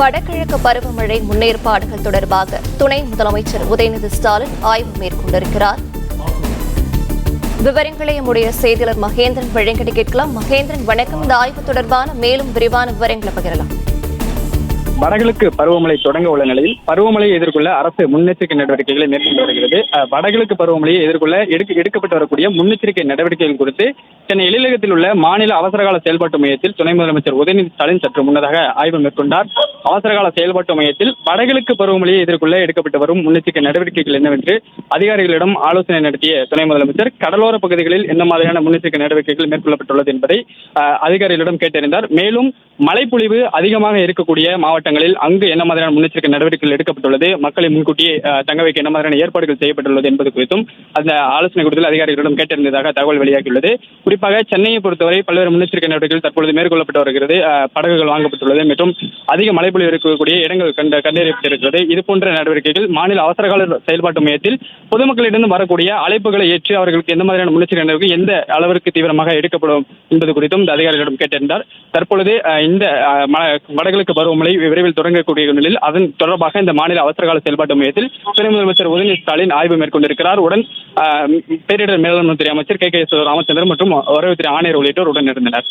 வடகிழக்கு பருவமழை முன்னேற்பாடுகள் தொடர்பாக துணை முதலமைச்சர் உதயநிதி ஸ்டாலின் ஆய்வு மேற்கொண்டிருக்கிறார். விவரங்களை நம்முடைய செய்தியாளர் மகேந்திரன் வழங்கிட்டு கேட்கலாம். மகேந்திரன், வணக்கம். இந்த ஆய்வு தொடர்பான மேலும் விரிவான விவரங்களை பகிரலாம். வடகிழக்கு பருவமழை தொடங்க உள்ள நிலையில் பருவமழையை எதிர்கொள்ள அரசு முன்னெச்சரிக்கை நடவடிக்கைகளை மேற்கொண்டு வருகிறது. வடகிழக்கு பருவமழையை எதிர்கொள்ள எடுக்கப்பட்டு வரக்கூடிய முன்னெச்சரிக்கை நடவடிக்கைகள் குறித்து சென்னை எழிலகத்தில் உள்ள மாநில அவசரகால செயல்பாட்டு மையத்தில் துணை முதலமைச்சர் உதயநிதி ஸ்டாலின் சற்று முன்னதாக ஆய்வு மேற்கொண்டார். அவசரகால செயல்பாட்டு மையத்தில் வடகிழக்கு பருவமழையை எதிர்கொள்ள எடுக்கப்பட்டு வரும் முன்னெச்சரிக்கை நடவடிக்கைகள் என்னவென்று அதிகாரிகளிடம் ஆலோசனை நடத்திய துணை முதலமைச்சர் கடலோர பகுதிகளில் என்ன மாதிரியான முன்னெச்சரிக்கை நடவடிக்கைகள் மேற்கொள்ளப்பட்டுள்ளது என்பதை அதிகாரிகளிடம் கேட்டறிந்தார். மேலும் மழைப்பொழிவு அதிகமாக இருக்கக்கூடிய மாவட்டங்களில் அங்கு என்ன மாதிரியான முன்னெச்சரிக்கை நடவடிக்கைகள் எடுக்கப்பட்டுள்ளது, மக்களை முன்கூட்டியே தங்க வைக்க என்ன மாதிரியான ஏற்பாடுகள் செய்யப்பட்டுள்ளது என்பது குறித்தும் அந்த ஆலோசனை கூட்டத்தில் அதிகாரிகளிடம் கேட்டறிந்ததாக தகவல் வெளியாகியுள்ளது. குறிப்பாக சென்னையை பொறுத்தவரை பல்வேறு முன்னெச்சரிக்கை நடவடிக்கைகள் தற்பொழுது மேற்கொள்ளப்பட்டு வருகிறது. படகுகள் வாங்கப்பட்டுள்ளது மற்றும் அதிக மழைப்பொழிவு இருக்கக்கூடிய இடங்கள் கண்டறியப்பட்டிருக்கிறது. இதுபோன்ற நடவடிக்கைகள் மாநில அவசரகால செயல்பாட்டு மையத்தில் பொதுமக்களிடம் வரக்கூடிய அழைப்புகளை ஏற்று அவர்களுக்கு எந்த மாதிரியான முன்னெச்சரிக்கை நடவடிக்கை எந்த அளவிற்கு தீவிரமாக எடுக்கப்படும் என்பது குறித்தும் இந்த அதிகாரிகளிடம் கேட்டறிந்தார். தற்பொழுது இந்த வடகிழக்கு பருவமழை விரைவில் தொடங்கக்கூடிய நிலையில் அதன் தொடர்பாக இந்த மாநில அவசரகால செயல்பாட்டு மையத்தில் துணை முதலமைச்சர் உதயநிதி ஸ்டாலின் ஆய்வு மேற்கொண்டிருக்கிறார். உடன் பேரிடர் மேலாண்மை துறை அமைச்சர் கே. ராமச்சந்திரன் மற்றும் வருவாய்த்துறை ஆணையர் உள்ளிட்டோர் உடன் இருந்தனர்.